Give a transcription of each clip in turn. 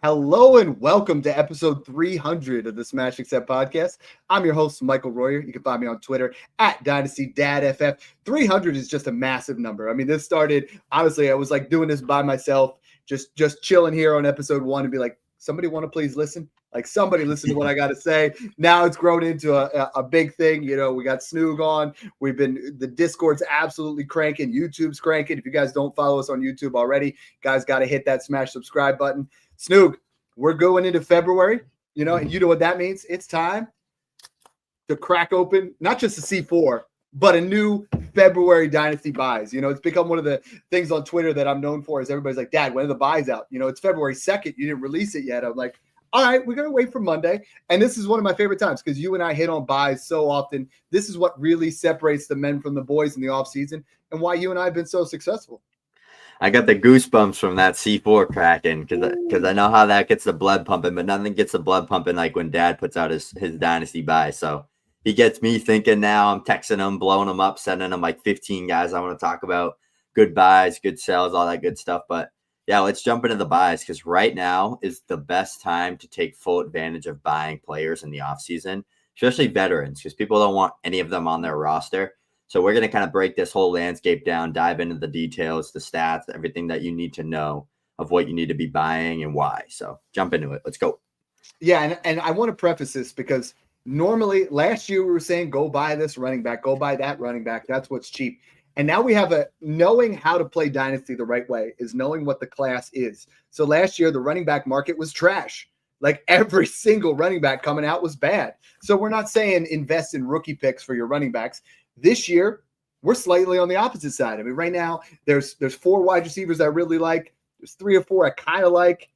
Hello and welcome to episode 300 of the Smash Accept podcast. I'm your host, Michael Royer. You can find me on Twitter at DynastyDadFF. 300 is just a massive number. I mean, this started, honestly, I was like doing this by myself, just chilling here on episode 1 and be like, somebody want to please listen? Like somebody listen to what I got to say. Now it's grown into a big thing. You know, we got Snoog on. The Discord's absolutely cranking. YouTube's cranking. If you guys don't follow us on YouTube already, guys got to hit that smash subscribe button. Snoog, we're going into February, and you know what that means. It's time to crack open, not just a C4, but a new February Dynasty buys. It's become one of the things on Twitter that I'm known for is everybody's like, Dad, when are the buys out? It's February 2nd. You didn't release it yet. I'm like, all right, we're going to wait for Monday. And this is one of my favorite times because you and I hit on buys so often. This is what really separates the men from the boys in the offseason and why you and I have been so successful. I got the goosebumps from that C4 cracking because I know how that gets the blood pumping, but nothing gets the blood pumping like when Dad puts out his Dynasty buy. So he gets me thinking now. I'm texting him, blowing him up, sending him like 15 guys I want to talk about. Good buys, good sells, all that good stuff. But yeah, let's jump into the buys because right now is the best time to take full advantage of buying players in the offseason, especially veterans, because people don't want any of them on their roster. So we're going to kind of break this whole landscape down, dive into the details, the stats, everything that you need to know of what you need to be buying and why. So jump into it. Let's go. Yeah, and I want to preface this because normally last year we were saying go buy this running back, go buy that running back. That's what's cheap. And now we have knowing how to play Dynasty the right way is knowing what the class is. So last year the running back market was trash. Like every single running back coming out was bad. So we're not saying invest in rookie picks for your running backs. This year, we're slightly on the opposite side. I mean, right now, there's 4 wide receivers I really like. There's 3 or 4 I kind of like.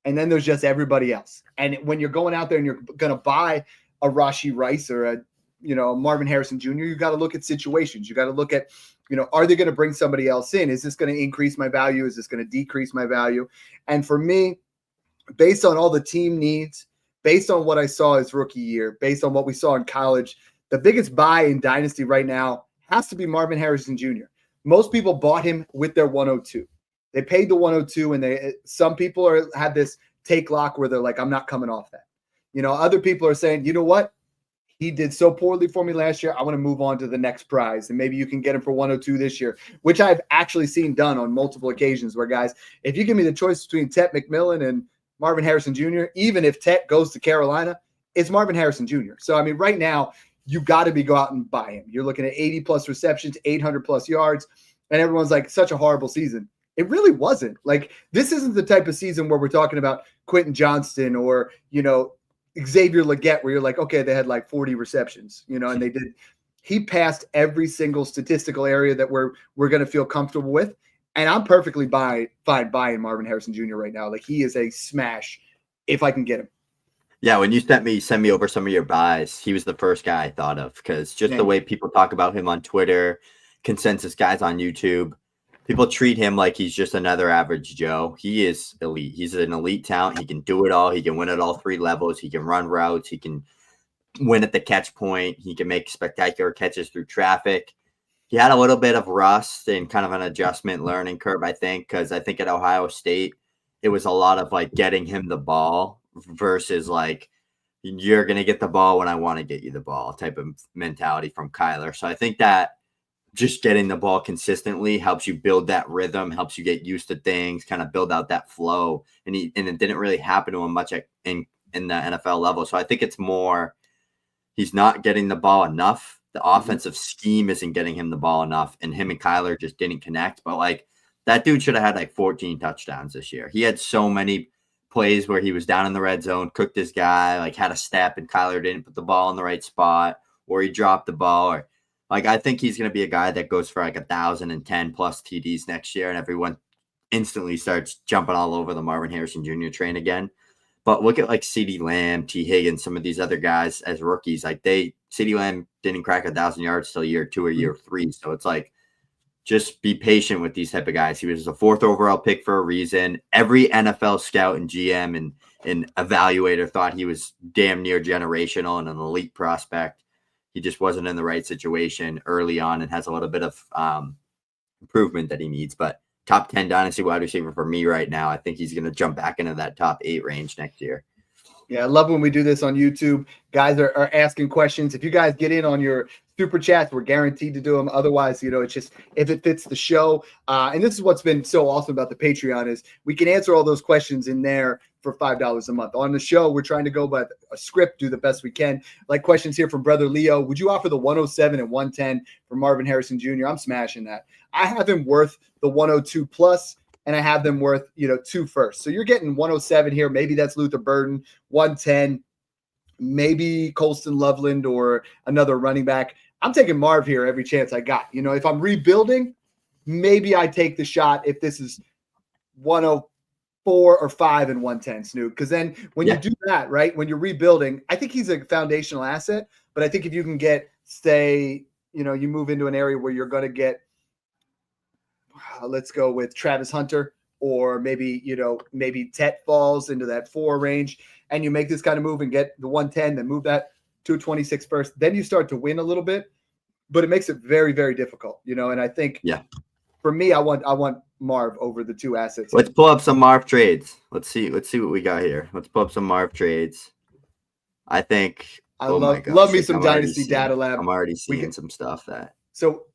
And then there's just everybody else. And when you're going out there and you're going to buy a Rashid or a Marvin Harrison Jr., you got to look at situations. You got to look at, are they going to bring somebody else in? Is this going to increase my value? Is this going to decrease my value? And for me, based on all the team needs, based on what I saw his rookie year, based on what we saw in college, the biggest buy in Dynasty right now has to be Marvin Harrison Jr. Most people bought him with their 102. They paid the 102, and some people had this take lock where they're like, I'm not coming off that. Other people are saying, you know what? He did so poorly for me last year. I want to move on to the next prize, and maybe you can get him for 102 this year, which I've actually seen done on multiple occasions where, guys, if you give me the choice between Tet McMillan and Marvin Harrison Jr., even if Tet goes to Carolina, it's Marvin Harrison Jr. So, I mean, right now, you got to go out and buy him. You're looking at 80-plus receptions, 800-plus yards, and everyone's like, such a horrible season. It really wasn't. Like, this isn't the type of season where we're talking about Quentin Johnston or, Xavier Legette, where you're like, okay, they had like 40 receptions, and they did. He passed every single statistical area that we're going to feel comfortable with, and I'm perfectly fine buying Marvin Harrison Jr. right now. Like, he is a smash if I can get him. Yeah, when you send me over some of your buys, he was the first guy I thought of because just the way people talk about him on Twitter, consensus guys on YouTube, people treat him like he's just another average Joe. He is elite. He's an elite talent. He can do it all. He can win at all 3 levels. He can run routes. He can win at the catch point. He can make spectacular catches through traffic. He had a little bit of rust and kind of an adjustment learning curve, I think, because I think at Ohio State, it was a lot of like getting him the ball versus like you're going to get the ball when I want to get you the ball type of mentality from Kyler. So I think that just getting the ball consistently helps you build that rhythm, helps you get used to things, kind of build out that flow. And it didn't really happen to him much in the NFL level. So I think it's more he's not getting the ball enough. The offensive scheme isn't getting him the ball enough. And him and Kyler just didn't connect. But like that dude should have had like 14 touchdowns this year. He had so many plays where he was down in the red zone, cooked his guy, like had a step and Kyler didn't put the ball in the right spot, or he dropped the ball. Or like, I think he's going to be a guy that goes for like 1,010 plus TDs next year. And everyone instantly starts jumping all over the Marvin Harrison Jr. train again. But look at like CeeDee Lamb, T. Higgins, some of these other guys as rookies. Like CeeDee Lamb didn't crack 1,000 yards till year 2 or year 3. So it's like, just be patient with these type of guys. He was a 4th overall pick for a reason. Every NFL scout and GM and evaluator thought he was damn near generational and an elite prospect. He just wasn't in the right situation early on and has a little bit of improvement that he needs. But top 10 dynasty wide receiver for me right now. I think he's going to jump back into that top 8 range next year. Yeah, I love when we do this on YouTube. Guys are asking questions. If you guys get in on your super chats, we're guaranteed to do them. Otherwise, it's just if it fits the show. And this is what's been so awesome about the Patreon is we can answer all those questions in there for $5 a month. On the show, we're trying to go by a script, do the best we can. Like questions here from Brother Leo. Would you offer the 107 and 110 for Marvin Harrison Jr.? I'm smashing that. I have him worth the 102 plus. And I have them worth, 2 first. So you're getting 107 here. Maybe that's Luther Burden, 110, maybe Colston Loveland or another running back. I'm taking Marv here every chance I got. If I'm rebuilding, maybe I take the shot if this is 104 or 5 and 110, Snoop. Because then when you do that, right, when you're rebuilding, I think he's a foundational asset. But I think if you can get, say, you move into an area where you're going to get, let's go with Travis Hunter, or maybe Tet falls into that 4 range, and you make this kind of move and get the 110, then move that to a 26 first. Then you start to win a little bit, but it makes it very, very difficult, And I think, for me, I want Marv over the 2 assets. Let's pull up some Marv trades. Let's see what we got here. Let's pull up some Marv trades. I think I love me some Dynasty Data Lab. I'm already seeing some stuff that. So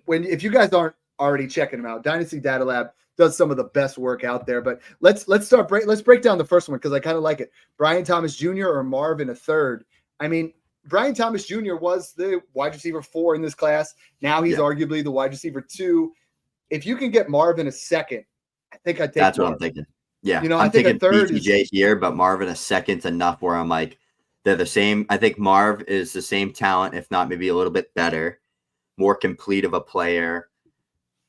if you guys aren't already checking them out, Dynasty Data Lab does some of the best work out there. But let's break down the first one because I kind of like it. Brian Thomas Jr. or Marv in a third. I mean, Brian Thomas Jr. was the wide receiver 4 in this class. Now he's arguably the wide receiver 2. If you can get Marv in a second, I think I'd take That's Marv. what I'm thinking. Yeah, I'm thinking a third BTJ here, but Marv in a second's enough where I'm like, they're the same. I think Marv is the same talent, if not maybe a little bit better, more complete of a player.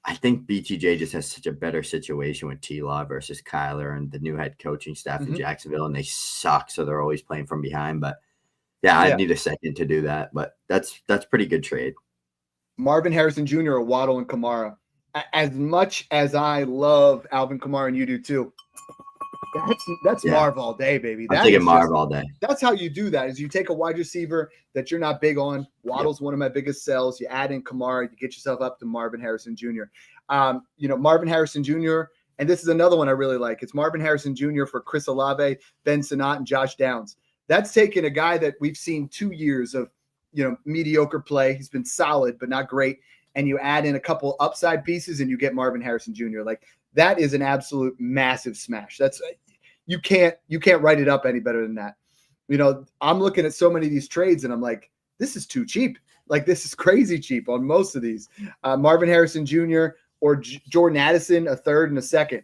I think BTJ just has such a better situation with T-Law versus Kyler and the new head coaching staff in Jacksonville, and they suck, so they're always playing from behind. But I need a second to do that. But that's pretty good trade. Marvin Harrison Jr. or Waddle and Kamara. As much as I love Alvin Kamara, and you do too, that's Marv all day, baby. I'm taking Marv all day. That's how you do that. Is you take a wide receiver that you're not big on. Waddle's one of my biggest sells. You add in Kamara, you get yourself up to Marvin Harrison Jr. Marvin Harrison Jr. And this is another one I really like. It's Marvin Harrison Jr. for Chris Olave, Ben Sinnott, and Josh Downs. That's taken a guy that we've seen 2 years of mediocre play. He's been solid, but not great. And you add in a couple upside pieces, and you get Marvin Harrison Jr. Like that is an absolute massive smash. That's you can't write it up any better than that. I'm looking at so many of these trades, and I'm like, this is too cheap. Like this is crazy cheap on most of these. Marvin Harrison Jr. or Jordan Addison, a third and a second.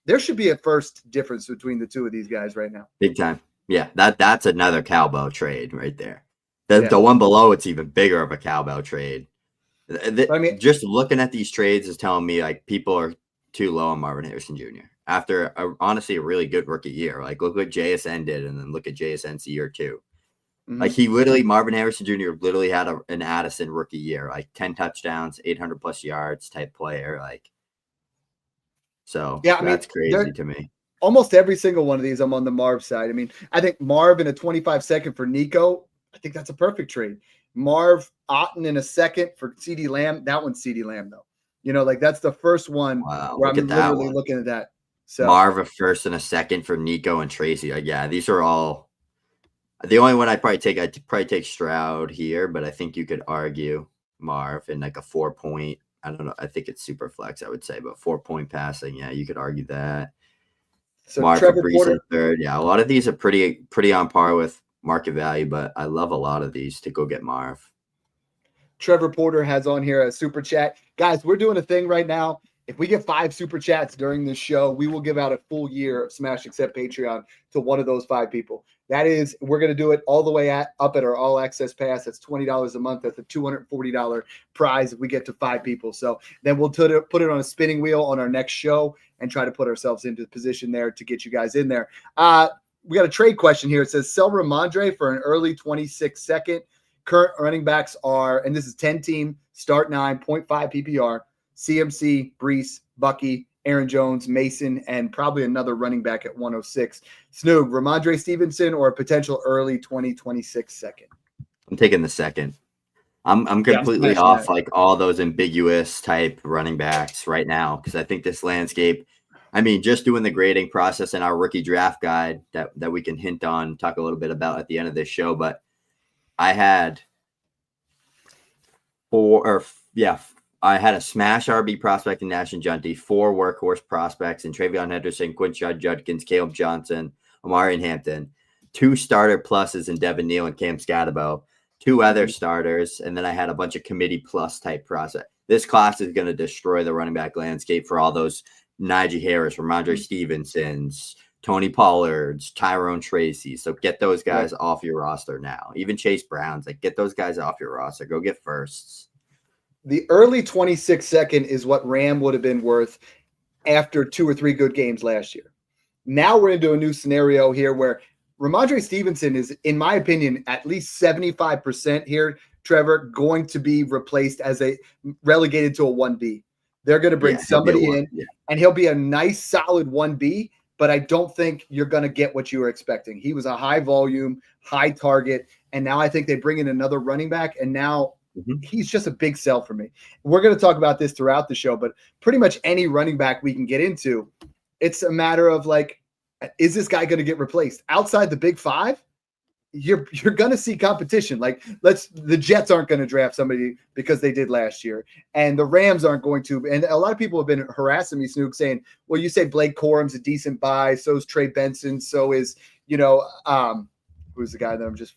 There should be a first difference between the 2 of these guys right now. Big time. Yeah, that's another cowbell trade right there. The one below, it's even bigger of a cowbell trade. Just looking at these trades is telling me like people are too low on Marvin Harrison Jr. after honestly a really good rookie year. Like look what JSN did, and then look at JSN's year 2. Like Marvin Harrison Jr. literally had an Addison rookie year, like 10 touchdowns, 800 plus yards type player. Like, so that's crazy to me. Almost every single one of these, I'm on the Marv side. I mean, I think Marv in a 25 second for Nico, I think that's a perfect trade. Marv Otten in a second for CeeDee Lamb. That one's CeeDee Lamb though. Like that's the first one where I'm literally looking at that. So Marv a first and a second for Nico and Tracy. Like, these are all the only one I'd probably take Stroud here, but I think you could argue Marv in like a 4-point. I don't know. I think it's super flex, I would say, but 4-point passing. Yeah, you could argue that. So Marv Trevor Porter third. Yeah, a lot of these are pretty on par with market value, but I love a lot of these to go get Marv. Trevor Porter has on here a super chat. Guys, we're doing a thing right now. If we get 5 super chats during this show, we will give out a full year of Smash Accept Patreon to one of those 5 people. That is, we're going to do it all the way up at our all access pass. That's $20 a month. That's a $240 prize if we get to 5 people. So then we'll put it on a spinning wheel on our next show and try to put ourselves into the position there to get you guys in there. We got a trade question here. It says sell Ramondre for an early 26 second. Current running backs are, and this is 10 team, start 9, 0.5 PPR, CMC, Brees, Bucky, Aaron Jones, Mason, and probably another running back at 106. Snoog, Ramondre Stevenson or a potential early 2026 second? I'm taking the second. I'm Yeah, I'm completely smashing off that. like all those ambiguous type running backs right now because I think this landscape. I mean, just doing the grading process in our rookie draft guide that we can hint on, talk a little bit about at the end of this show. But I had I had a smash RB prospect in Nash and Junty, 4 workhorse prospects in Travion Henderson, Quinshad Judkins, Caleb Johnson, Amari and Hampton, 2 starter pluses in Devin Neal and Cam Scatabo, 2 other starters, and then I had a bunch of committee plus type prospect. This class is going to destroy the running back landscape for all those Najee Harris, Ramondre Stevensons, Tony Pollards, Tyrone Tracy. So get those guys off your roster now. Even Chase Brown's, like get those guys off your roster. Go get firsts. The early 26 second is what Ram would have been worth after 2 or 3 good games last year. Now we're into a new scenario here where Ramondre Stevenson is, in my opinion, at least 75% here, Trevor, going to be replaced as a relegated to a 1B. They're going to bring somebody in, and he'll be a nice, solid 1B, but I don't think you're going to get what you were expecting. He was a high volume, high target, and now I think they bring in another running back, and now he's just a big sell for me. We're going to talk about this throughout the show, but pretty much any running back we can get into, it's a matter of like, is this guy going to get replaced? Outside the big 5, you're going to see competition. Like the Jets aren't going to draft somebody because they did last year, and the Rams aren't going to. And a lot of people have been harassing me, Snook, saying, well, you say Blake Corum's a decent buy. So is Trey Benson. So is, who's the guy that I'm just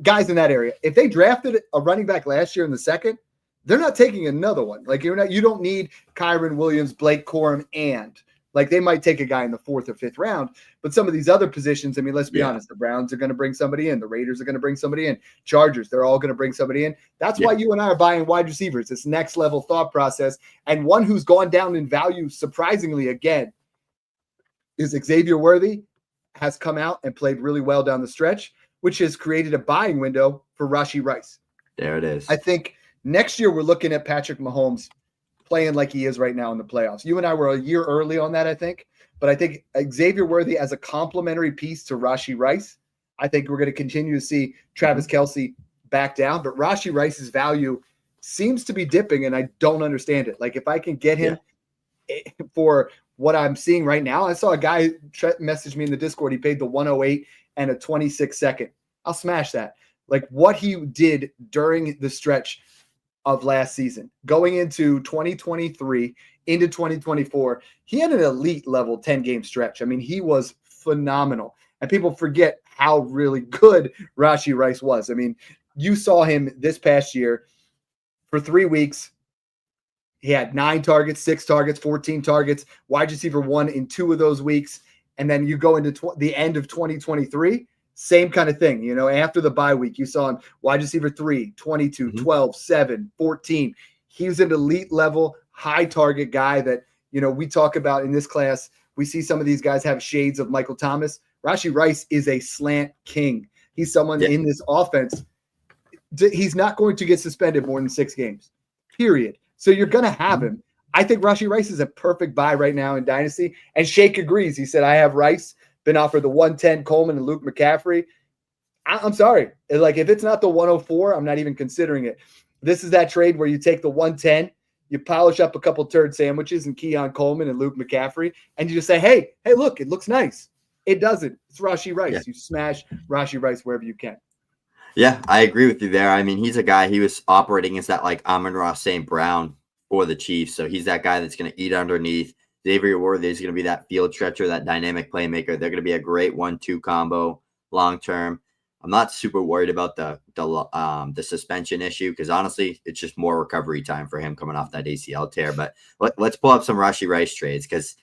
guys in that area. If they drafted a running back last year in the 2nd, they're not taking another one. Like you don't need Kyron Williams, Blake Corum, and like they might take a guy in the 4th or 5th round, but some of these other positions, I mean, let's be honest, the Browns are going to bring somebody in. The Raiders are going to bring somebody in. Chargers, they're all going to bring somebody in. That's why you and I are buying wide receivers. It's next level thought process. And one who's gone down in value surprisingly again is Xavier Worthy has come out and played really well down the stretch, which has created a buying window for Rashid Rice. There it is. I think next year we're looking at Patrick Mahomes playing like he is right now in the playoffs. You and I were a year early on that, I think. But I think Xavier Worthy as a complementary piece to Rashid Rice, I think we're going to continue to see Travis Kelce back down. But Rashid Rice's value seems to be dipping, and I don't understand it. Like if I can get him for what I'm seeing right now, I saw a guy message me in the Discord. He paid the 108 and a 26 second. I'll smash that. Like what he did during the stretch of last season, going into 2023, into 2024, he had an elite level 10-game stretch. I mean, he was phenomenal. And people forget how really good Rashid Rice was. I mean, you saw him this past year for 3 weeks. He had 9 targets, 6 targets, 14 targets, wide receiver 1 in 2 of those weeks. And then you go into the end of 2023, same kind of thing. After the bye week, you saw him wide receiver 3, 22, 12, 7, 14. He was an elite level, high target guy that, we talk about in this class. We see some of these guys have shades of Michael Thomas. Rashid Rice is a slant king. He's someone in this offense. He's not going to get suspended more than 6 games, period. So you're going to have him. I think Rashid Rice is a perfect buy right now in Dynasty. And Shake agrees. He said, I have Rice, been offered the 110 Coleman and Luke McCaffrey. I'm sorry. Like, if it's not the 104, I'm not even considering it. This is that trade where you take the 110, you polish up a couple turd sandwiches and Keon Coleman and Luke McCaffrey, and you just say, hey, look, it looks nice. It doesn't. It's Rashid Rice. Yeah. You smash Rashid Rice wherever you can. Yeah, I agree with you there. I mean, he's a guy, he was operating as that like Amon-Ra St. Brown for the Chiefs. So he's that guy that's going to eat underneath. Xavier Worthy is going to be that field stretcher, that dynamic playmaker. They're going to be a great 1-2 combo long term. I'm not super worried about the suspension issue because honestly, it's just more recovery time for him coming off that ACL tear. But let's pull up some Rashid Rice trades because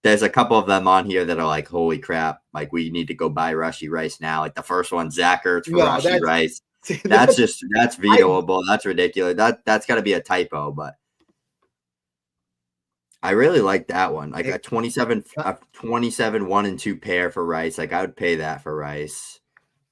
there's a couple of them on here that are like, holy crap, like we need to go buy Rashid Rice now. Like the first one, Zach Ertz for Rashid Rice. That's vetoable. That's ridiculous. That's got to be a typo, but I really like that one. Like a 27 1 and 2 pair for Rice. Like I would pay that for Rice.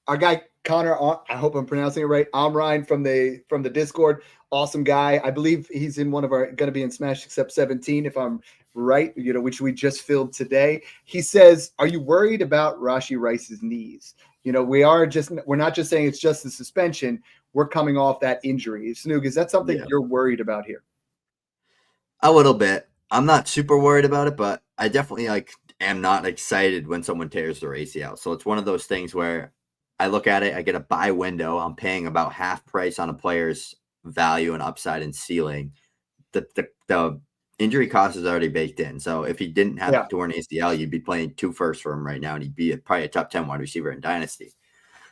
Our guy Connor, I hope I'm pronouncing it right. Omrine from the Discord, awesome guy. I believe he's in one of our going to be in Smash Except 17 if I'm right. Which we just filled today. He says, "Are you worried about Rashid Rice's knees? We're not just saying it's just the suspension. we're coming off that injury. Snoog, is that something you're worried about here? A little bit. I'm not super worried about it, but I definitely am not excited when someone tears their ACL. So it's one of those things where I look at it, I get a buy window. I'm paying about half price on a player's value and upside and ceiling. The injury cost is already baked in. So if he didn't have a torn ACL, you'd be playing 2 firsts for him right now, and he'd be probably a top 10 wide receiver in Dynasty.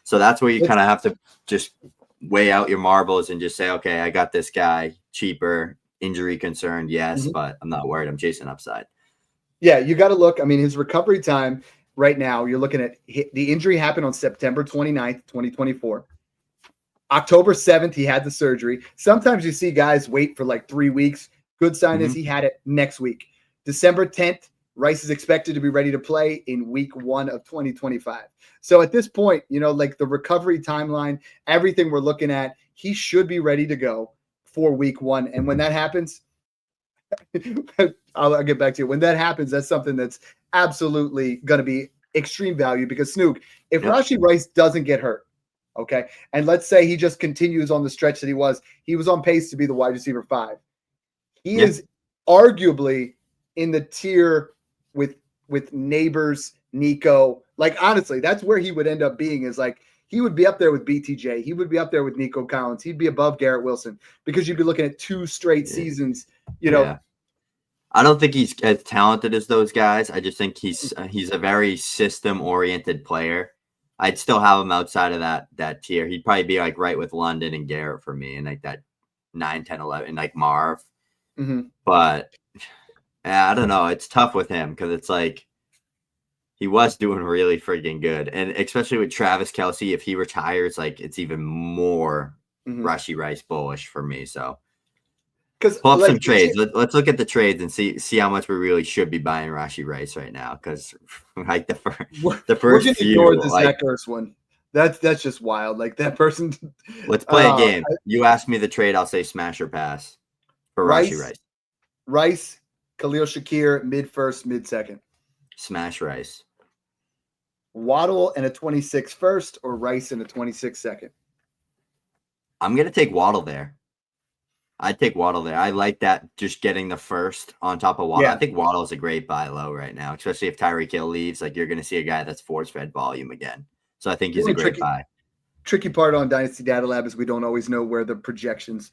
So that's where you kind of have to just weigh out your marbles and just say, okay, I got this guy cheaper, injury concerned, yes, but I'm not worried. I'm chasing upside. Yeah, you got to look. I mean, his recovery time right now, you're looking at the injury happened on September 29th, 2024. October 7th, he had the surgery. Sometimes you see guys wait for like 3 weeks. Good sign is he had it next week. December 10th, Rice is expected to be ready to play in week 1 of 2025. So at this point, like the recovery timeline, everything we're looking at, he should be ready to go for week 1. And when that happens, I'll get back to you. When that happens, that's something that's absolutely going to be extreme value because Snoog, if Rashid Rice doesn't get hurt, okay, and let's say he just continues on the stretch that he was on pace to be the wide receiver 5. He is arguably in the tier with Neighbors, Nico. Like, honestly, that's where he would end up being is like he would be up there with BTJ. He would be up there with Nico Collins. He'd be above Garrett Wilson because you'd be looking at 2 straight seasons, I don't think he's as talented as those guys. I just think he's a very system-oriented player. I'd still have him outside of that tier. He'd probably be like right with London and Garrett for me and like that 9, 10, 11, and like Marv. But I don't know. It's tough with him because it's like he was doing really freaking good. And especially with Travis Kelce, if he retires, like it's even more Rashid Rice bullish for me. So pull up some trades. Let's look at the trades and see how much we really should be buying Rashid Rice right now. Because like the first few, ignore the Zach Ertz one. That's just wild. Like that person. Let's play a game. You ask me the trade, I'll say smash or pass for Rashid Rice. Rice, Khalil Shakir, mid-first, mid-second. Smash Rice. Waddle and a 26 first or Rice and a 26 second? I'm going to take Waddle there. I'd take Waddle there. I like that, just getting the first on top of Waddle. I think Waddle is a great buy low right now, especially if Tyreek Hill leaves. Like, you're going to see a guy that's force-fed volume again. So I think he's a great buy. Tricky part on Dynasty Data Lab is we don't always know where the projections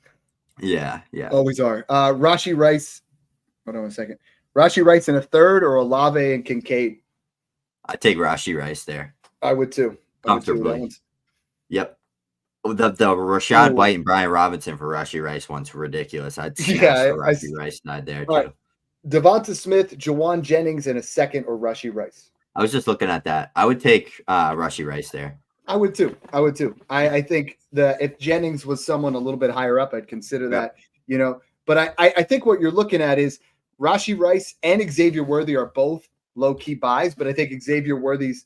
always are. Rashid Rice. Hold on a second. Rashid Rice in a third or Olave and Kincaid? I'd take Rashid Rice there. I would too. Comfortably. Yep. The Rashad White and Brian Robinson for Rashid Rice one's ridiculous. I'd smash the Rashid Rice side there too. Right. Devonta Smith, Jawan Jennings in a second or Rashid Rice? I was just looking at that. I would take Rashid Rice there. I would too. I think if Jennings was someone a little bit higher up, I'd consider that, But I think what you're looking at is Rashid Rice and Xavier Worthy are both low-key buys, but I think Xavier Worthy's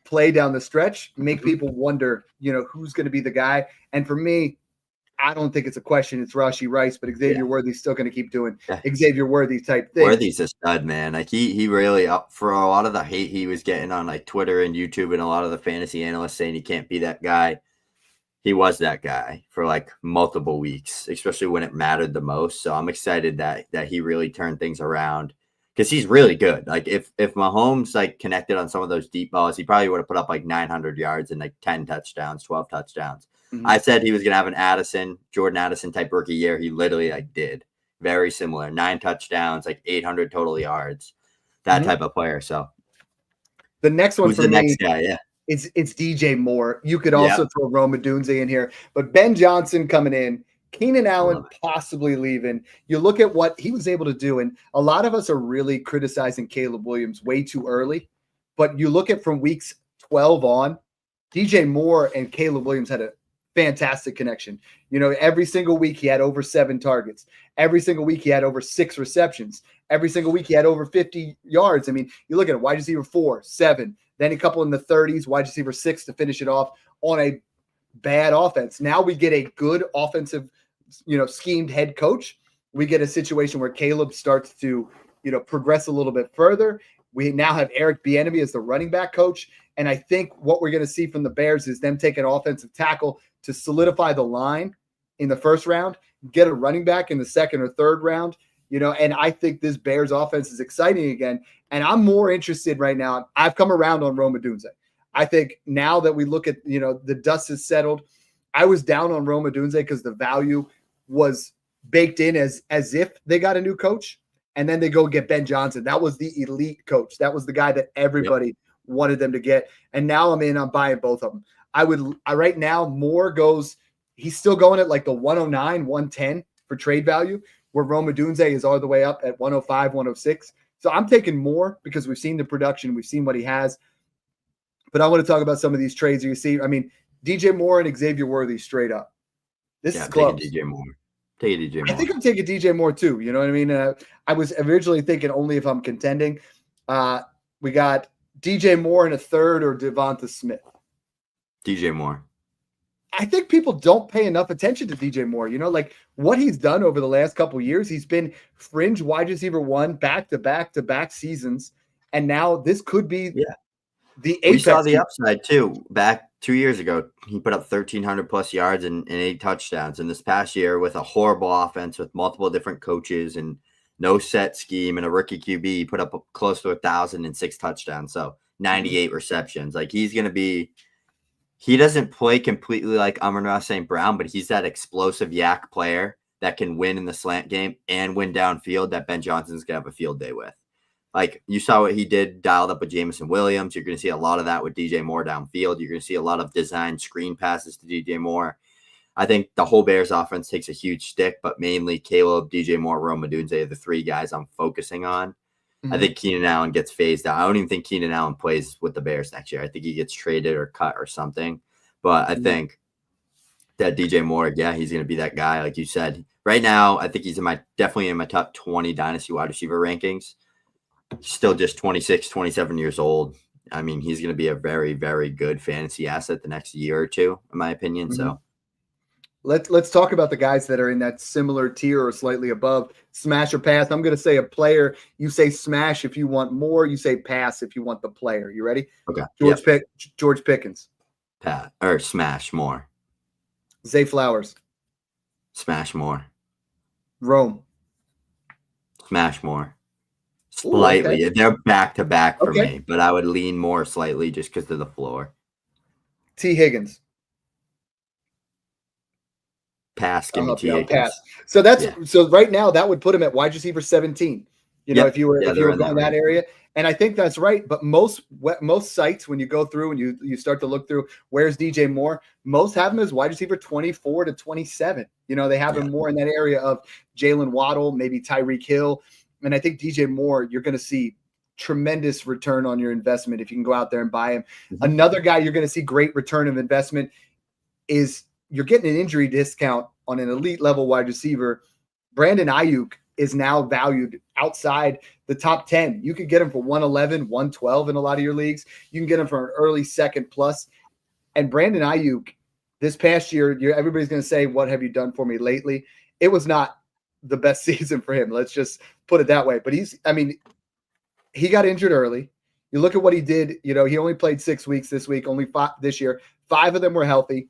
play down the stretch make people wonder, who's going to be the guy. And for me, I don't think it's a question. It's Rashid Rice, but Xavier Worthy's still going to keep doing Xavier Worthy type thing. Worthy's a stud, man. Like he really, for a lot of the hate he was getting on like Twitter and YouTube and a lot of the fantasy analysts saying he can't be that guy. He was that guy for like multiple weeks, especially when it mattered the most. So I'm excited that he really turned things around because he's really good. Like if Mahomes like connected on some of those deep balls, he probably would have put up like 900 yards and like 10 touchdowns, 12 touchdowns. I said he was going to have an Jordan Addison type rookie year. He literally like did very similar, 9 touchdowns, like 800 total yards, that type of player. So the next one for the me, next guy, it's DJ Moore. You could also throw Rome Odunze in here, but Ben Johnson coming in, Keenan Allen possibly leaving. You look at what he was able to do, and a lot of us are really criticizing Caleb Williams way too early. But you look at from weeks 12 on, DJ Moore and Caleb Williams had a fantastic connection. Every single week he had over 7 targets. Every single week he had over 6 receptions. Every single week he had over 50 yards. I mean, you look at it, wide receiver 4, 7, then a couple in the 30s, wide receiver 6 to finish it off on a bad offense. Now we get a good offensive, schemed head coach. We get a situation where Caleb starts to, progress a little bit further. We now have Eric Bieniemy as the running back coach. And I think what we're going to see from the Bears is them take an offensive tackle to solidify the line in the first round, get a running back in the second or third round, and I think this Bears offense is exciting again. And I'm more interested right now. I've come around on Rome Odunze. I think now that we look at, the dust has settled, I was down on Rome Odunze because the value was baked in as if they got a new coach, and then they go get Ben Johnson. That was the elite coach. That was the guy that everybody wanted them to get. And now I'm buying both of them. Right now, Moore goes, he's still going at like the 109, 110 for trade value, where Rome Odunze is all the way up at 105, 106. So I'm taking Moore because we've seen the production. We've seen what he has. But I want to talk about some of these trades you see. I mean, DJ Moore and Xavier Worthy straight up. This is close. DJ Moore. Take DJ Moore. I think I'm taking DJ Moore too. You know what I mean? I was originally thinking only if I'm contending. We got DJ Moore in a third or Devonta Smith. DJ Moore. I think people don't pay enough attention to DJ Moore. Like what he's done over the last couple of years. He's been fringe wide receiver one back-to-back seasons. And now this could be the apex. We saw the upside too. Back 2 years ago, he put up 1,300 plus yards and 8 touchdowns. And this past year, with a horrible offense with multiple different coaches and no set scheme and a rookie QB, he put up close to 1,006 touchdowns. So 98 receptions. Like he's going to be. He doesn't play completely like Amon-Ra St. Brown, but he's that explosive yak player that can win in the slant game and win downfield that Ben Johnson's going to have a field day with. Like you saw what he did dialed up with Jameson Williams. You're going to see a lot of that with DJ Moore downfield. You're going to see a lot of designed screen passes to DJ Moore. I think the whole Bears offense takes a huge stick, but mainly Caleb, DJ Moore, Rome Odunze are the 3 guys I'm focusing on. I think Keenan Allen gets phased out. I don't even think Keenan Allen plays with the Bears next year. I think he gets traded or cut or something. But I think that DJ Moore, he's going to be that guy, like you said. Right now, I think he's definitely in my top 20 Dynasty wide receiver rankings. Still just 26, 27 years old. I mean, he's going to be a very, very good fantasy asset the next year or two, in my opinion. So let's talk about the guys that are in that similar tier or slightly above. Smash or pass. I'm going to say a player. You say smash if you want more. You say pass if you want the player. You ready? Okay. George Pickens. Pat or smash more. Zay Flowers. Smash more. Rome. Smash more. Slightly. Ooh, okay. They're back to back for me, but I would lean more slightly just because of the floor. T. Higgins. Pass. Give me T. Higgins. Pass. So so right now that would put him at wide receiver 17. If you were going that area. And I think that's right. But most sites, when you go through and you start to look through where's DJ Moore, most have him as wide receiver 24 to 27. They have him more in that area of Jalen Waddle, maybe Tyreek Hill. And I think DJ Moore, you're going to see tremendous return on your investment if you can go out there and buy him. Another guy you're going to see great return of investment is you're getting an injury discount on an elite level wide receiver. Brandon Aiyuk is now valued outside the top 10. You could get him for 111, 112 in a lot of your leagues. You can get him for an early second plus. And Brandon Aiyuk, this past year, everybody's going to say, what have you done for me lately? It was not the best season for him. Let's just put it that way. But he got injured early. You look at what he did. He only played 6 weeks this week, only 5 this year. 5 of them were healthy.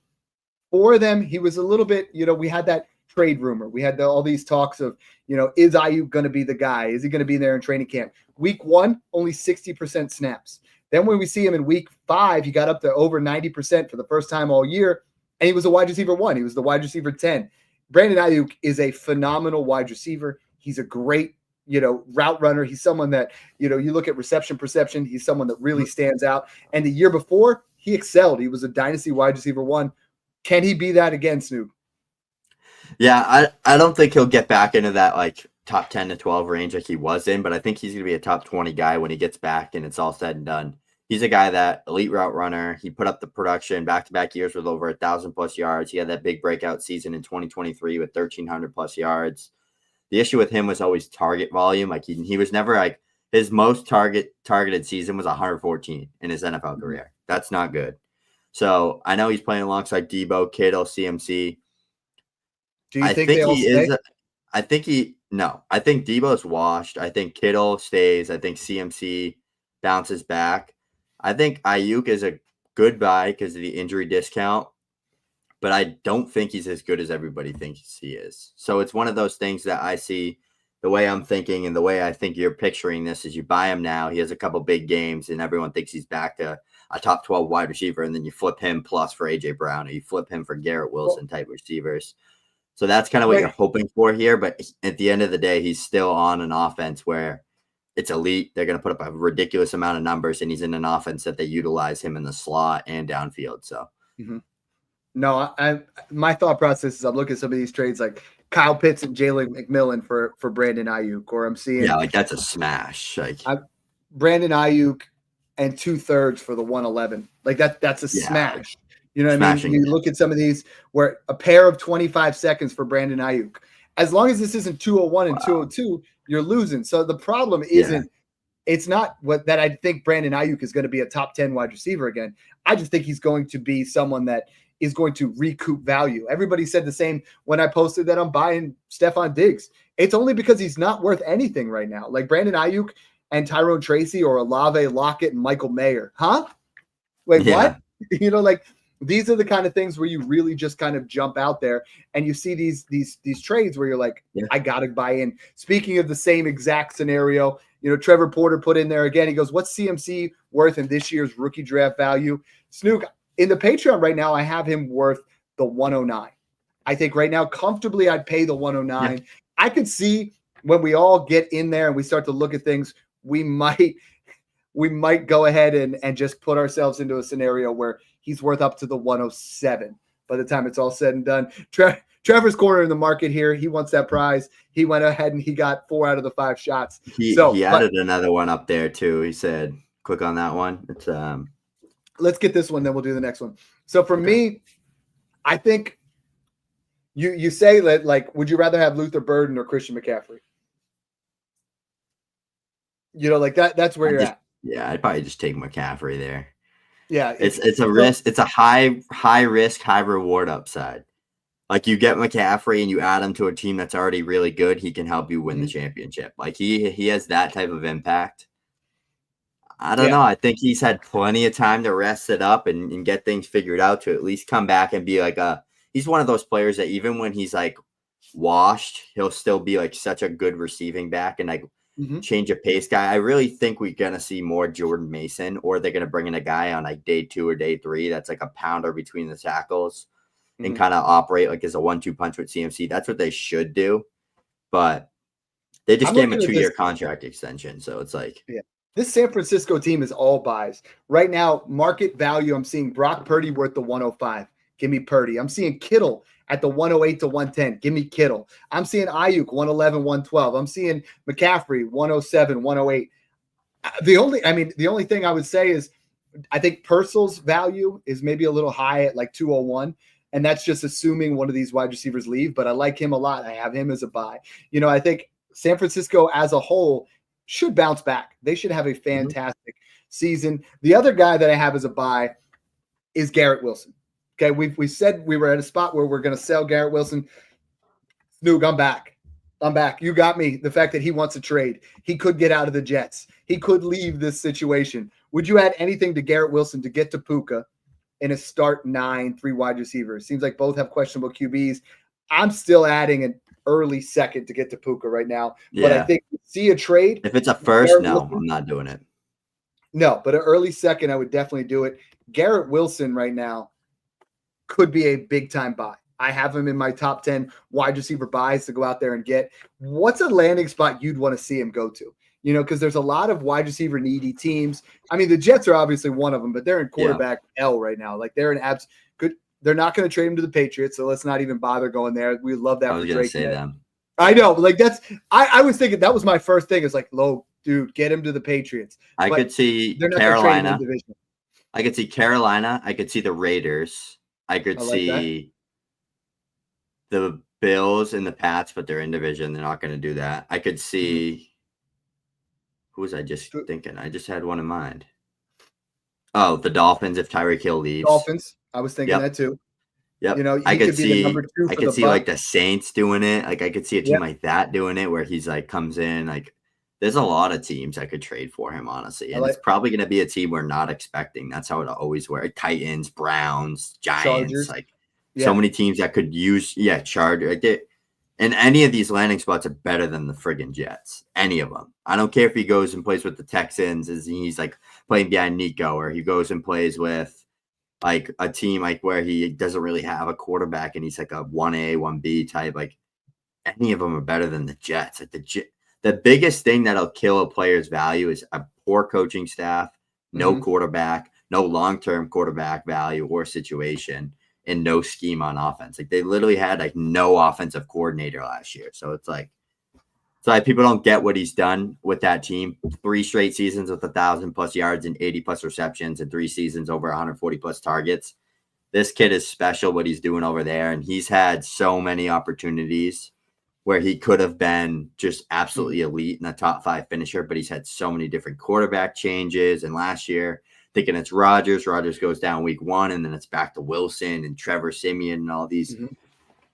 4 of them, he was a little bit, we had that trade rumor. We had all these talks of, is Aiyuk going to be the guy? Is he going to be there in training camp? Week 1, only 60% snaps. Then when we see him in week 5, he got up to over 90% for the first time all year, and he was a wide receiver 1. He was the wide receiver 10. Brandon Aiyuk is a phenomenal wide receiver. He's a great, route runner. He's someone that, you look at reception perception, he's someone that really stands out. And the year before, he excelled. He was a dynasty wide receiver 1. Can he be that again, Snoop? Yeah, I don't think he'll get back into that like top 10 to 12 range like he was in, but I think he's going to be a top 20 guy when he gets back and it's all said and done. He's a guy that elite route runner. He put up the production back-to-back years with over 1,000 plus yards. He had that big breakout season in 2023 with 1,300 plus yards. The issue with him was always target volume. Like he was never like his most targeted season was 114 in his NFL career. That's not good. So I know he's playing alongside Debo, Kittle, CMC. Do you think they all stay? I think Debo's washed. I think Kittle stays. I think CMC bounces back. I think Aiyuk is a good buy because of the injury discount, but I don't think he's as good as everybody thinks he is. So it's one of those things that I see the way I'm thinking and the way I think you're picturing this is you buy him now. He has a couple big games and everyone thinks he's back to a top 12 wide receiver. And then you flip him plus for AJ Brown or you flip him for Garrett Wilson type receivers. So that's kind of what you're hoping for here. But at the end of the day, he's still on an offense where it's elite. They're going to put up a ridiculous amount of numbers and he's in an offense that they utilize him in the slot and downfield. So, No, my thought process is I'm looking at some of these trades like Kyle Pitts and Jalen McMillan for Brandon Aiyuk, or I'm seeing like that's a smash. Like Brandon Aiyuk and 2/3 for the 111. Like that's a smash. You know what I mean? You look at some of these where a pair of 25 seconds for Brandon Aiyuk. As long as this isn't 201 and 202, you're losing. So the problem isn't it's not that I think Brandon Aiyuk is going to be a top 10 wide receiver again. I just think he's going to be someone that is going to recoup value. Everybody said the same when I posted that I'm buying Stephon Diggs. It's only because he's not worth anything right now. Like Brandon Aiyuk and Tyrone Tracy or Olave, Lockett, and Michael Mayer. Huh? Like what? You know, like these are the kind of things where you really just kind of jump out there and you see these trades where you're like, I got to buy in. Speaking of the same exact scenario, you know, Trevor Porter put in there again. He goes, what's CMC worth in this year's rookie draft value? Snook, in the Patreon right now, I have him worth the 109. I think right now, comfortably, I'd pay the 109. Yeah. I could see when we all get in there and we start to look at things, we might go ahead and just put ourselves into a scenario where he's worth up to the 107 by the time it's all said and done. Trevor's corner in the market here. He wants that prize. He went ahead and he got 4 out of the 5 shots. He added another one up there too. He said, click on that one. It's let's get this one, then we'll do the next one. So for me, I think you say that, like, would you rather have Luther Burden or Christian McCaffrey? You know, like that's where you're at. Yeah, I'd probably just take McCaffrey there. Yeah, it's a risk. It's a high risk, high reward upside. Like you get McCaffrey and you add him to a team that's already really good, he can help you win the championship. Like he has that type of impact. I don't know. I think he's had plenty of time to rest it up and get things figured out to at least come back and be like he's one of those players that even when he's like washed, he'll still be like such a good receiving back and like change of pace guy. I really think we're going to see more Jordan Mason, or they're going to bring in a guy on like day 2 or day 3 that's like a pounder between the tackles and kind of operate like as a 1-2 punch with CMC. That's what they should do. But they just gave him a 2-year contract extension. So it's like, this San Francisco team is all buys. Right now, market value, I'm seeing Brock Purdy worth the 105. Give me Purdy. I'm seeing Kittle at the 108 to 110. Give me Kittle. I'm seeing Aiyuk 111, 112. I'm seeing McCaffrey 107, 108. The only thing I would say is I think Purcell's value is maybe a little high at like 201. And that's just assuming one of these wide receivers leave. But I like him a lot. I have him as a buy. You know, I think San Francisco as a whole should bounce back. They should have a fantastic season. The other guy that I have as a buy is Garrett Wilson. Okay, we said we were at a spot where we're going to sell Garrett Wilson. Snoog, I'm back. You got me. The fact that he wants to trade. He could get out of the Jets. He could leave this situation. Would you add anything to Garrett Wilson to get to Puka in a start 9, 3 wide receivers? Seems like both have questionable QBs. I'm still adding an early second to get to Puka right now. Yeah. But I think see a trade. If it's a first, Wilson, I'm not doing it. No, but an early second, I would definitely do it. Garrett Wilson right now could be a big-time buy. I have him in my top 10 wide receiver buys to go out there and get. What's a landing spot you'd want to see him go to? You know, because there's a lot of wide receiver needy teams. I mean, the Jets are obviously one of them, but they're in quarterback L right now. Like they're in abs good. They're not going to trade him to the Patriots, so let's not even bother going there. We love that. I was going to say them. I know, but like that's. I was thinking that was my first thing. It's like, low dude, get him to the Patriots. I could see Carolina. I could see Carolina. I could see the Raiders. I could see the Bills and the Pats, but they're in division. They're not going to do that. I could see who was I just thinking? I just had one in mind. Oh, the Dolphins if Tyreek Hill leaves. Dolphins. I was thinking that too. Yep. You know, I could see the number 2 I could see like the Saints doing it. Like I could see a team like that doing it where he's like comes in like There's a lot of teams that could trade for him, honestly. And it's probably going to be a team we're not expecting. That's how it always works. Titans, Browns, Giants, Chargers. Like so many teams that could use, Chargers. And any of these landing spots are better than the friggin' Jets. Any of them. I don't care if he goes and plays with the Texans, as he's like playing behind Nico, or he goes and plays with like a team like where he doesn't really have a quarterback and he's like a 1A, 1B type. Like any of them are better than the Jets. Like the biggest thing that'll kill a player's value is a poor coaching staff, no quarterback, no long-term quarterback value or situation, and no scheme on offense. Like they literally had like no offensive coordinator last year. So it's like people don't get what he's done with that team. 3 straight seasons with 1,000+ yards and 80+ receptions, and 3 seasons over 140+ targets. This kid is special what he's doing over there. And he's had so many opportunities where he could have been just absolutely elite and a top 5 finisher, but he's had so many different quarterback changes. And last year, thinking it's Rodgers goes down week 1, and then it's back to Wilson and Trevor Siemian and all these.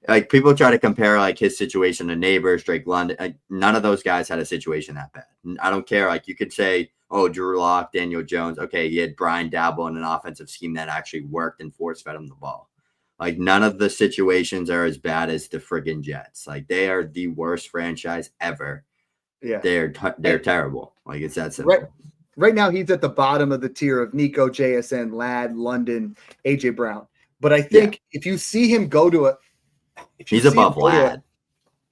Like people try to compare like his situation to Neighbors, Drake London. Like, none of those guys had a situation that bad. I don't care. Like you could say, oh, Drew Lock, Daniel Jones. Okay, he had Brian Dabble in an offensive scheme that actually worked and force-fed him the ball. Like none of the situations are as bad as the friggin' Jets. Like they are the worst franchise ever. Yeah, they're terrible. Like it's that simple. Right now, he's at the bottom of the tier of Nico, JSN, Ladd, London, AJ Brown. But I think if you see him go to he's above Ladd.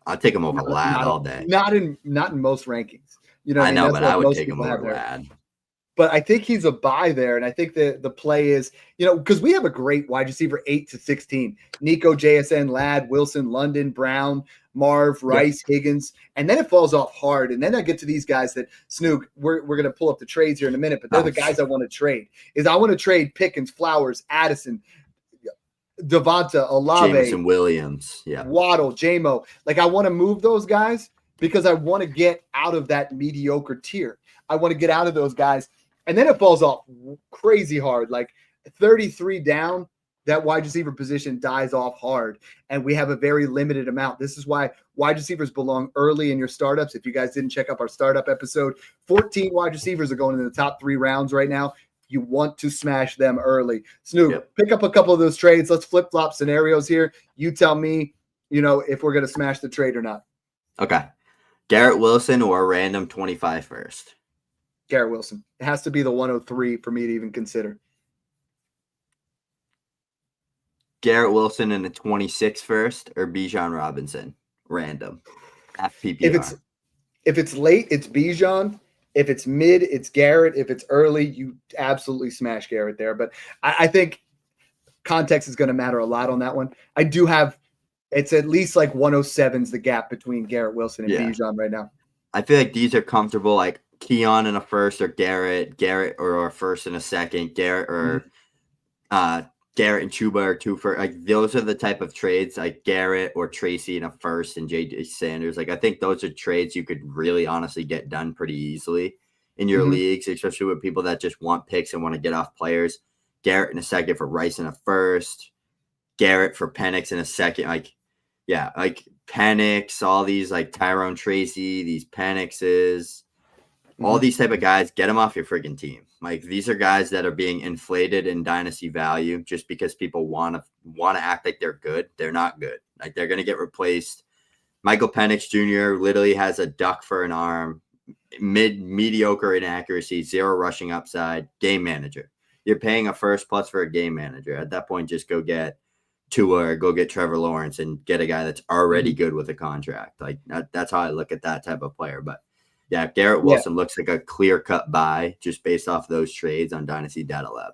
I'll take him over Ladd all day. Not in most rankings. You know, I know, but I would take him over Ladd. But I think he's a buy there, and I think the play is, because we have a great wide receiver 8 to 16. Nico, JSN, Ladd, Wilson, London, Brown, Marv, Rice, Higgins, and then it falls off hard. And then I get to these guys that, Snook, we're going to pull up the trades here in a minute, but they're the guys I want to trade. I want to trade Pickens, Flowers, Addison, Devonta, Olave, Jameson Williams, Waddle, J-Mo. Like I want to move those guys because I want to get out of that mediocre tier. I want to get out of those guys. And then it falls off crazy hard, like 33 down, that wide receiver position dies off hard. And we have a very limited amount. This is why wide receivers belong early in your startups. If you guys didn't check up our startup episode, 14 wide receivers are going in the top 3 rounds right now. You want to smash them early. Snoop, pick up a couple of those trades. Let's flip-flop scenarios here. You tell me, if we're going to smash the trade or not. Okay. Garrett Wilson or a random 25 first? Garrett Wilson. It has to be the 103 for me to even consider. Garrett Wilson in the 26 first or Bijan Robinson? Random. PPR. If it's late, it's Bijan. If it's mid, it's Garrett. If it's early, you absolutely smash Garrett there. But I think context is going to matter a lot on that one. I do have – it's at least like 107's the gap between Garrett Wilson and Bijan right now. I feel like these are comfortable, like Keon in a first or Garrett or a first and a second, Garrett or Garrett and Chuba or 2 first. Like those are the type of trades like Garrett or Tracy in a first and JJ Sanders. Like I think those are trades you could really honestly get done pretty easily in your leagues, especially with people that just want picks and want to get off players. Garrett in a second for Rice in a first, Garrett for Penix in a second. Like Penix, all these like Tyrone Tracy, these Penixes, all these type of guys, get them off your freaking team. Like these are guys that are being inflated in dynasty value just because people want to act like they're good. They're not good. Like they're going to get replaced. Michael Penix Jr. literally has a duck for an arm, mediocre inaccuracy, 0 rushing upside, game manager. You're paying a first plus for a game manager. At that point, just go get Tua or go get Trevor Lawrence and get a guy that's already good with a contract. Like that's how I look at that type of player. But yeah, Garrett Wilson looks like a clear-cut buy just based off those trades on Dynasty Data Lab.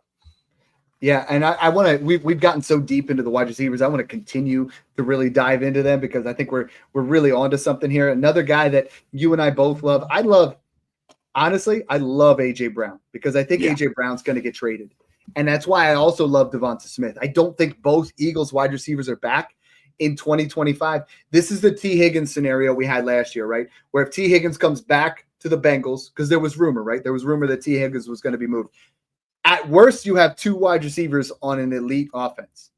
Yeah, and I want to. We've gotten so deep into the wide receivers. I want to continue to really dive into them because I think we're really onto something here. Another guy that you and I both love. I love AJ Brown because I think AJ Brown's going to get traded, and that's why I also love Devonta Smith. I don't think both Eagles wide receivers are back in 2025. This is the T. Higgins scenario we had last year, right? Where if T. Higgins comes back to the Bengals, because there was rumor, right? There was rumor that T. Higgins was going to be moved. At worst, you have 2 wide receivers on an elite offense.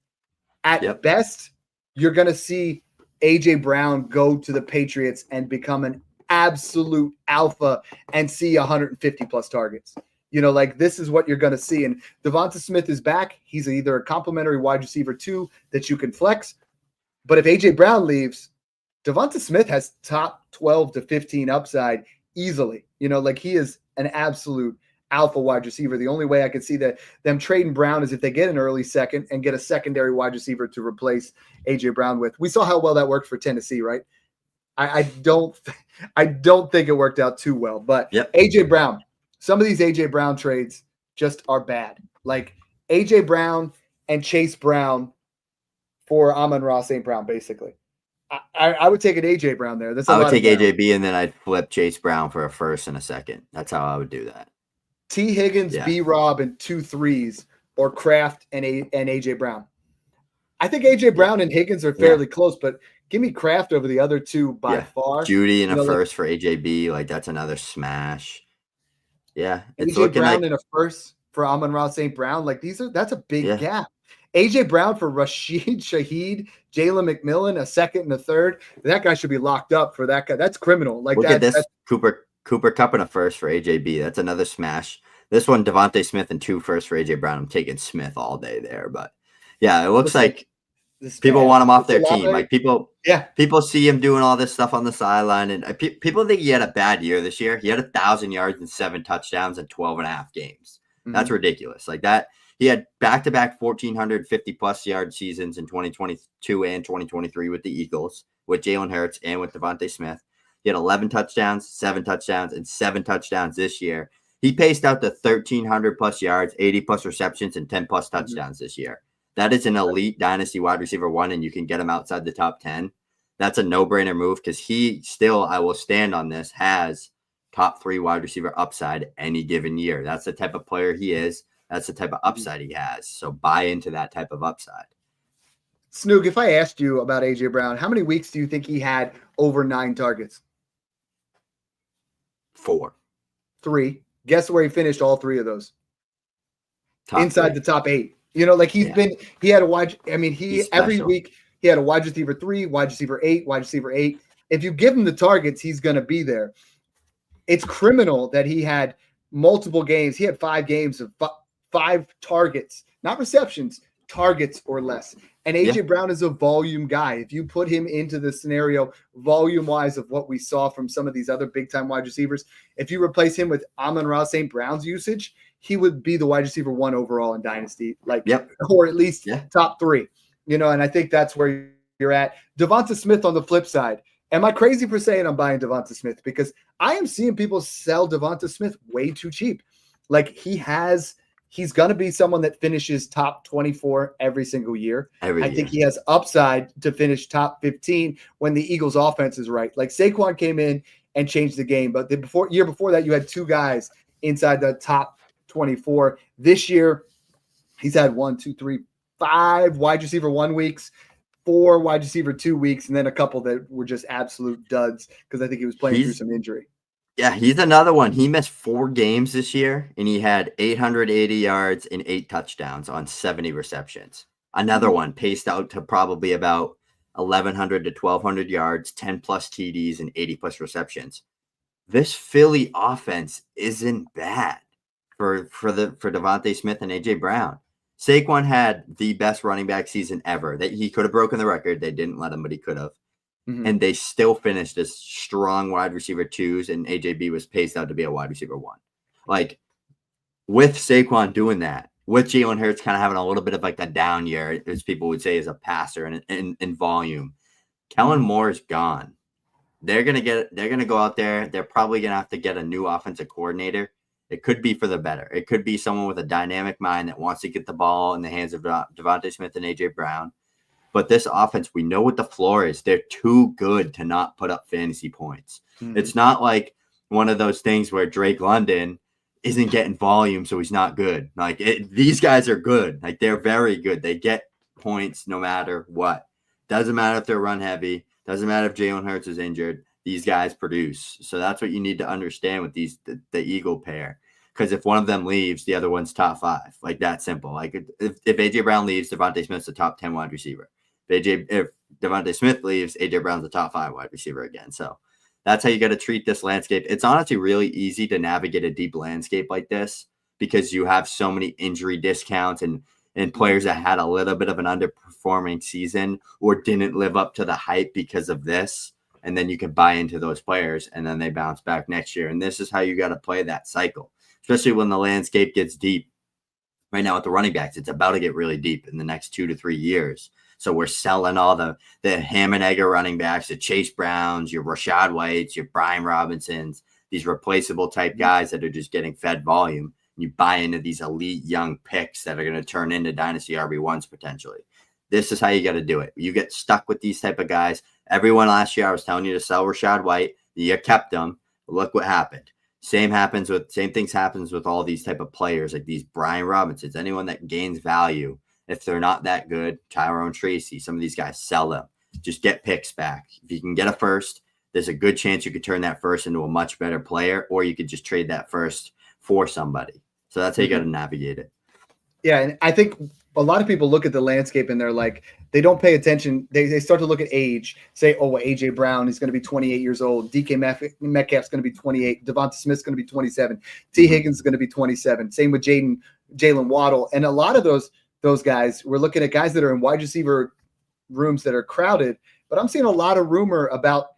At best, you're going to see A.J. Brown go to the Patriots and become an absolute alpha and see 150 plus targets. Like this is what you're going to see. And Devonta Smith is back. He's either a complimentary wide receiver 2 that you can flex. But if A.J. Brown leaves, Devonta Smith has top 12 to 15 upside easily. Like he is an absolute alpha wide receiver. The only way I could see that them trading Brown is if they get an early second and get a secondary wide receiver to replace A.J. Brown with. We saw how well that worked for Tennessee, right? I don't think it worked out too well. But yep. A.J. Brown, some of these A.J. Brown trades just are bad. Like A.J. Brown and Chase Brown for Amon-Ra St. Brown, basically. I would take an A.J. Brown there. I would take AJB and then I'd flip Chase Brown for a first and a second. That's how I would do that. T. Higgins, B-Rob, and 2 3s, or Kraft and A.J. Brown. I think A.J. Brown and Higgins are fairly close, but give me Kraft over the other two by far. Judy and a first for AJB, like that's another smash. Yeah, it's A.J. Brown and a first for Amon-Ra St. Brown, like that's a big gap. A.J. Brown for Rashid Shaheed, Jalen McMillan, a second and a third. That guy should be locked up for that guy. That's criminal. Like look at this Cooper Kupp and a first for AJB. That's another smash. This one, Devontae Smith and 2 firsts for AJ Brown. I'm taking Smith all day there, but yeah, it looks like people want him off their team. Like people see him doing all this stuff on the sideline, and people think he had a bad year this year. He had 1,000 yards and 7 touchdowns in 12.5 games. That's ridiculous. Like that. He had back-to-back 1,450-plus yard seasons in 2022 and 2023 with the Eagles, with Jalen Hurts and with Devontae Smith. He had 11 touchdowns, 7 touchdowns, and 7 touchdowns this year. He paced out to 1,300-plus yards, 80-plus receptions, and 10-plus touchdowns this year. That is an elite dynasty wide receiver 1, and you can get him outside the top 10. That's a no-brainer move because he still, I will stand on this, has top 3 wide receiver upside any given year. That's the type of player he is. That's the type of upside he has. So buy into that type of upside. Snoog, if I asked you about A.J. Brown, how many weeks do you think he had over 9 targets? 4. 3. Guess where he finished all 3 of those? Inside 3. the top 8. Like he had a wide, every week he had a wide receiver 3, wide receiver 8, wide receiver 8. If you give him the targets, he's going to be there. It's criminal that he had multiple games. He had 5 games of 5 targets, not receptions, targets or less. And A.J. Brown is a volume guy. If you put him into the scenario volume-wise of what we saw from some of these other big-time wide receivers, if you replace him with Amon-Ra St. Brown's usage, he would be the wide receiver 1 overall in Dynasty, or at least top 3. And I think that's where you're at. Devonta Smith on the flip side. Am I crazy for saying I'm buying Devonta Smith? Because I am seeing people sell Devonta Smith way too cheap. Like he's going to be someone that finishes top 24 every single year. I think he has upside to finish top 15 when the Eagles offense is right. Like Saquon came in and changed the game, but the year before that, you had 2 guys inside the top 24. This year, he's had 5 wide receiver 1 weeks, 4 wide receiver 2 weeks, and then a couple that were just absolute duds because I think he was playing through some injury. Yeah, he's another one. He missed 4 games this year, and he had 880 yards and 8 touchdowns on 70 receptions. Another one paced out to probably about 1,100 to 1,200 yards, 10-plus TDs, and 80-plus receptions. This Philly offense isn't bad for Devontae Smith and A.J. Brown. Saquon had the best running back season ever. That he could have broken the record. They didn't let him, but he could have. And they still finished as strong wide receiver 2s, and AJB was paced out to be a wide receiver 1. Like, with Saquon doing that, with Jalen Hurts kind of having a little bit of like a down year, as people would say, as a passer and in volume, Kellen Moore is gone. They're gonna go out there. They're probably gonna have to get a new offensive coordinator. It could be for the better. It could be someone with a dynamic mind that wants to get the ball in the hands of Devontae Smith and A.J. Brown. But this offense, we know what the floor is. They're too good to not put up fantasy points. It's not like one of those things where Drake London isn't getting volume, so he's not good. Like these guys are good. Like they're very good. They get points no matter what. Doesn't matter if they're run heavy. Doesn't matter if Jalen Hurts is injured. These guys produce. So that's what you need to understand with the Eagle pair. Because if one of them leaves, the other one's top 5. Like that simple. Like if A.J. Brown leaves, Devontae Smith's the top 10 wide receiver. If Devontae Smith leaves, A.J. Brown's the top 5 wide receiver again. So That's how you got to treat this landscape. It's honestly really easy to navigate a deep landscape like this because you have so many injury discounts and players that had a little bit of an underperforming season or didn't live up to the hype because of this. And then you can buy into those players and then they bounce back next year. And this is how you got to play that cycle, especially when the landscape gets deep. Right now with the running backs, it's about to get really deep in the next 2 to 3 years. So we're selling all the ham and egger running backs, the Chase Browns, your Rashad Whites, your Brian Robinsons, these replaceable type guys that are just getting fed volume. And you buy into these elite young picks that are going to turn into dynasty RB1s potentially. This is how you got to do it. You get stuck with these type of guys. Everyone last year, I was telling you to sell Rashad White. You kept them. Look what happened. Same things happens with all these type of players, like these Brian Robinsons, anyone that gains value. If they're not that good, Tyrone Tracy, some of these guys, sell them. Just get picks back. If you can get a first, there's a good chance you could turn that first into a much better player, or you could just trade that first for somebody. So that's how you got to navigate it. Yeah, and I think a lot of people look at the landscape and they're like, they don't pay attention. They start to look at age, say, oh, well, A.J. Brown is going to be 28 years old. DK Metcalf's going to be 28. Devonta Smith's going to be 27. T. Higgins is going to be 27. Same with Jalen Waddle. And a lot of those guys, we're looking at guys that are in wide receiver rooms that are crowded. But I'm seeing a lot of rumor about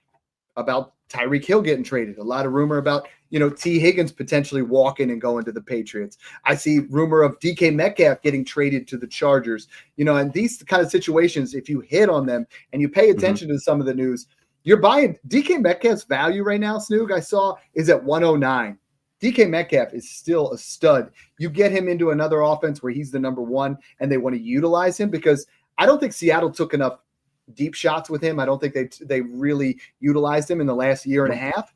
Tyreek Hill getting traded. A lot of rumor about, T. Higgins potentially walking and going to the Patriots. I see rumor of DK Metcalf getting traded to the Chargers. And these kind of situations, if you hit on them and you pay attention to some of the news, you're buying DK Metcalf's value right now, Snoog, I saw, is at 109. DK Metcalf is still a stud. You get him into another offense where he's the number one and they want to utilize him, because I don't think Seattle took enough deep shots with him. I don't think they really utilized him in the last year and a half.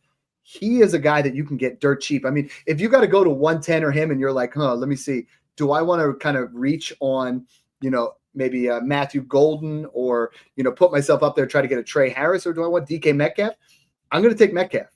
He is a guy that you can get dirt cheap. I mean, if you got to go to 110 or him and you're like, let me see, do I want to kind of reach on, maybe Matthew Golden or, put myself up there, try to get a Trey Harris, or do I want DK Metcalf? I'm going to take Metcalf.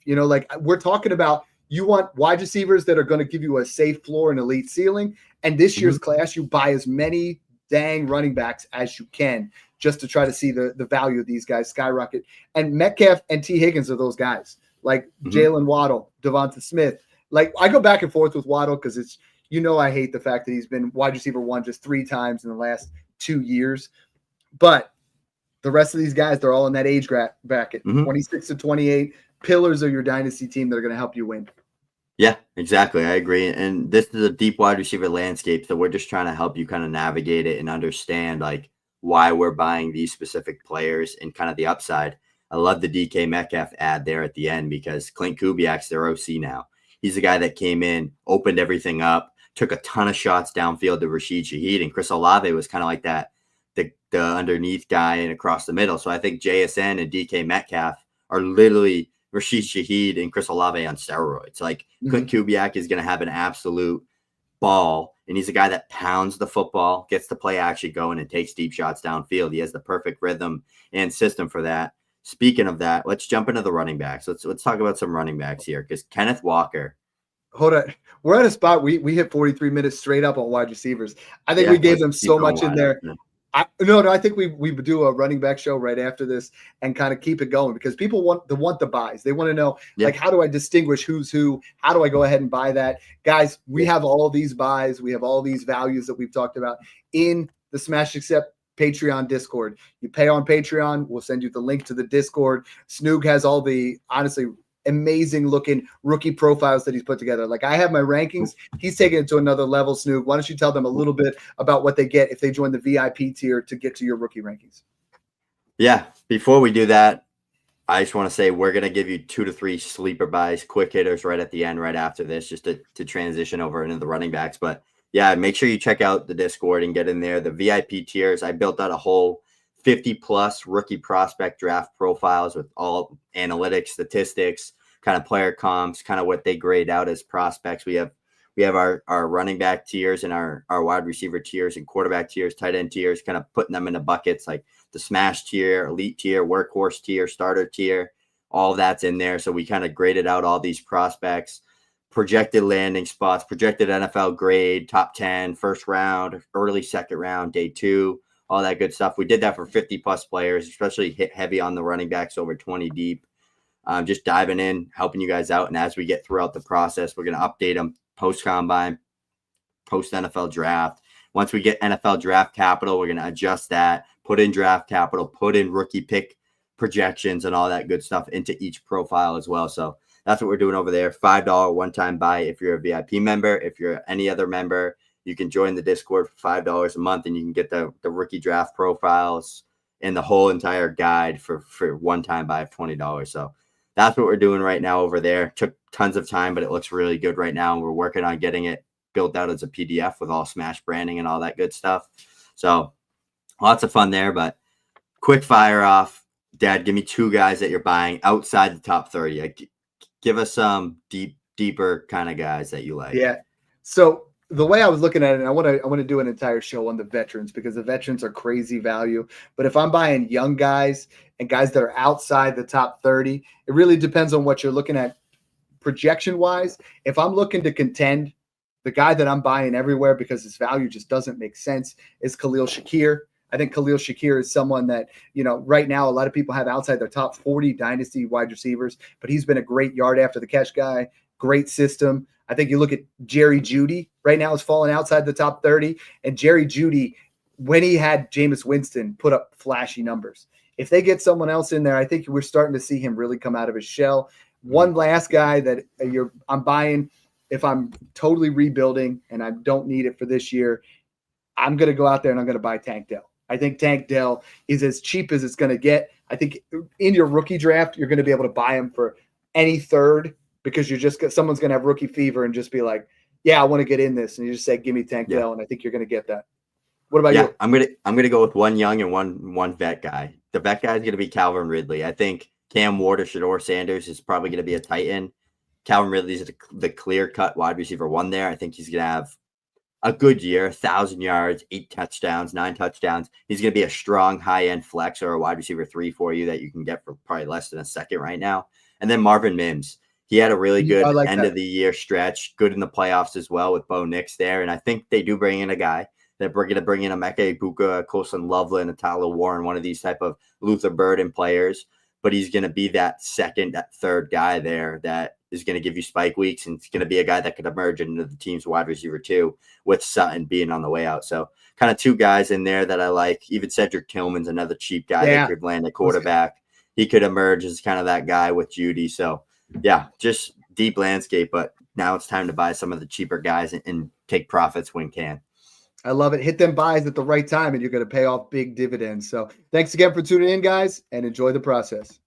We're talking about, you want wide receivers that are going to give you a safe floor and elite ceiling. And this year's class, you buy as many dang running backs as you can just to try to see the value of these guys skyrocket. And Metcalf and T. Higgins are those guys, like Jalen Waddle, Devonta Smith. Like, I go back and forth with Waddle because it's, I hate the fact that he's been wide receiver one just 3 times in the last 2 years. But the rest of these guys, they're all in that age bracket, 26 to 28. Pillars of your dynasty team that are going to help you win. Yeah, exactly. I agree. And this is a deep wide receiver landscape. So we're just trying to help you kind of navigate it and understand like why we're buying these specific players and kind of the upside. I love the DK Metcalf ad there at the end because Clint Kubiak's their OC now. He's the guy that came in, opened everything up, took a ton of shots downfield to Rashid Shaheed, and Chris Olave was kind of like that, the underneath guy and across the middle. So I think JSN and DK Metcalf are literally Rashid Shaheed and Chris Olave on steroids. Like Clint Kubiak is going to have an absolute ball, and he's a guy that pounds the football, gets the play action going, and takes deep shots downfield. He has the perfect rhythm and system for that. Speaking of that, let's jump into the running backs. Let's talk about some running backs here because Kenneth Walker. Hold on. We're at a spot. We hit 43 minutes straight up on wide receivers. I think we gave them so much in there. No, I think we do a running back show right after this and kind of keep it going because people want the buys. They want to know, like, how do I distinguish who's who? How do I go ahead and buy that? Guys, we have all these buys. We have all these values that we've talked about in the Smash Accept Patreon Discord. You pay on Patreon, we'll send you the link to the Discord. Snoog has all the, honestly, amazing looking rookie profiles that he's put together. Like, I have my rankings. He's taking it to another level. Snoog, why don't you tell them a little bit about what they get if they join the VIP tier to get to your rookie rankings? Yeah. Before we do that, I just want to say we're going to give you 2 to 3 sleeper buys, quick hitters right at the end, right after this, just to transition over into the running backs. But yeah, make sure you check out the Discord and get in there. The VIP tiers, I built out a whole 50+ rookie prospect draft profiles with all analytics, statistics, kind of player comps, kind of what they grade out as prospects. We have our running back tiers and our wide receiver tiers and quarterback tiers, tight end tiers, kind of putting them into buckets like the smash tier, elite tier, workhorse tier, starter tier. All of that's in there. So we kind of graded out all these prospects, projected landing spots, projected NFL grade, top 10, first round, early second round, day 2. All that good stuff. We did that for 50+ players, especially hit heavy on the running backs over 20 deep. just diving in, helping you guys out. And as we get throughout the process, we're going to update them post-combine, post-NFL draft. Once we get NFL draft capital, we're going to adjust that, put in draft capital, put in rookie pick projections and all that good stuff into each profile as well. So that's what we're doing over there. $5 one-time buy if you're a VIP member. If you're any other member, you can join the Discord for $5 a month, and you can get the rookie draft profiles and the whole entire guide for one-time buy of $20. So that's what we're doing right now over there. Took tons of time, but it looks really good right now. We're working on getting it built out as a PDF with all Smash branding and all that good stuff. So lots of fun there, but quick fire off. Dad, give me 2 guys that you're buying outside the top 30. Give us some deeper kind of guys that you like. Yeah. So the way I was looking at it, and I want to do an entire show on the veterans, because the veterans are crazy value. But if I'm buying young guys and guys that are outside the top 30, it really depends on what you're looking at projection wise. If I'm looking to contend, the guy that I'm buying everywhere because his value just doesn't make sense is Khalil Shakir. I think Khalil Shakir is someone that, right now a lot of people have outside their top 40 dynasty wide receivers, but he's been a great yard after the catch guy, great system. I think you look at Jerry Jeudy right now is falling outside the top 30, and Jerry Jeudy, when he had Jameis Winston, put up flashy numbers. If they get someone else in there, I think we're starting to see him really come out of his shell. One last guy that I'm buying, if I'm totally rebuilding and I don't need it for this year, I'm going to go out there and I'm going to buy Tank Dell. I think Tank Dell is as cheap as it's going to get. I think in your rookie draft, you're going to be able to buy him for any third, because someone's going to have rookie fever and just be like, yeah, I want to get in this. And you just say, give me Tank Dell. And I think you're going to get that. What about you? I'm going to go with one young and one vet guy. The vet guy is going to be Calvin Ridley. I think Cam Ward or Shedeur Sanders is probably going to be a tight end. Calvin Ridley is the clear-cut wide receiver 1 there. I think he's going to have a good year, 1,000 yards, 8 touchdowns, 9 touchdowns. He's going to be a strong high-end flex or a wide receiver 3 for you that you can get for probably less than a second right now. And then Marvin Mims. He had a really good end-of-the-year stretch, good in the playoffs as well with Bo Nix there. And I think they do bring in a guy. They're going to bring in a Emeka Egbuka, Colson Loveland, a Tyler Warren, one of these type of Luther Burden players. But he's going to be that second, that third guy there that is going to give you spike weeks, and it's going to be a guy that could emerge into the team's wide receiver 2, with Sutton being on the way out. So kind of 2 guys in there that I like. Even Cedric Tillman's another cheap guy that could land a quarterback. He could emerge as kind of that guy with Jeudy. So, yeah, just deep landscape. But now it's time to buy some of the cheaper guys and take profits when can. I love it. Hit them buys at the right time, and you're going to pay off big dividends. So thanks again for tuning in, guys, and enjoy the process.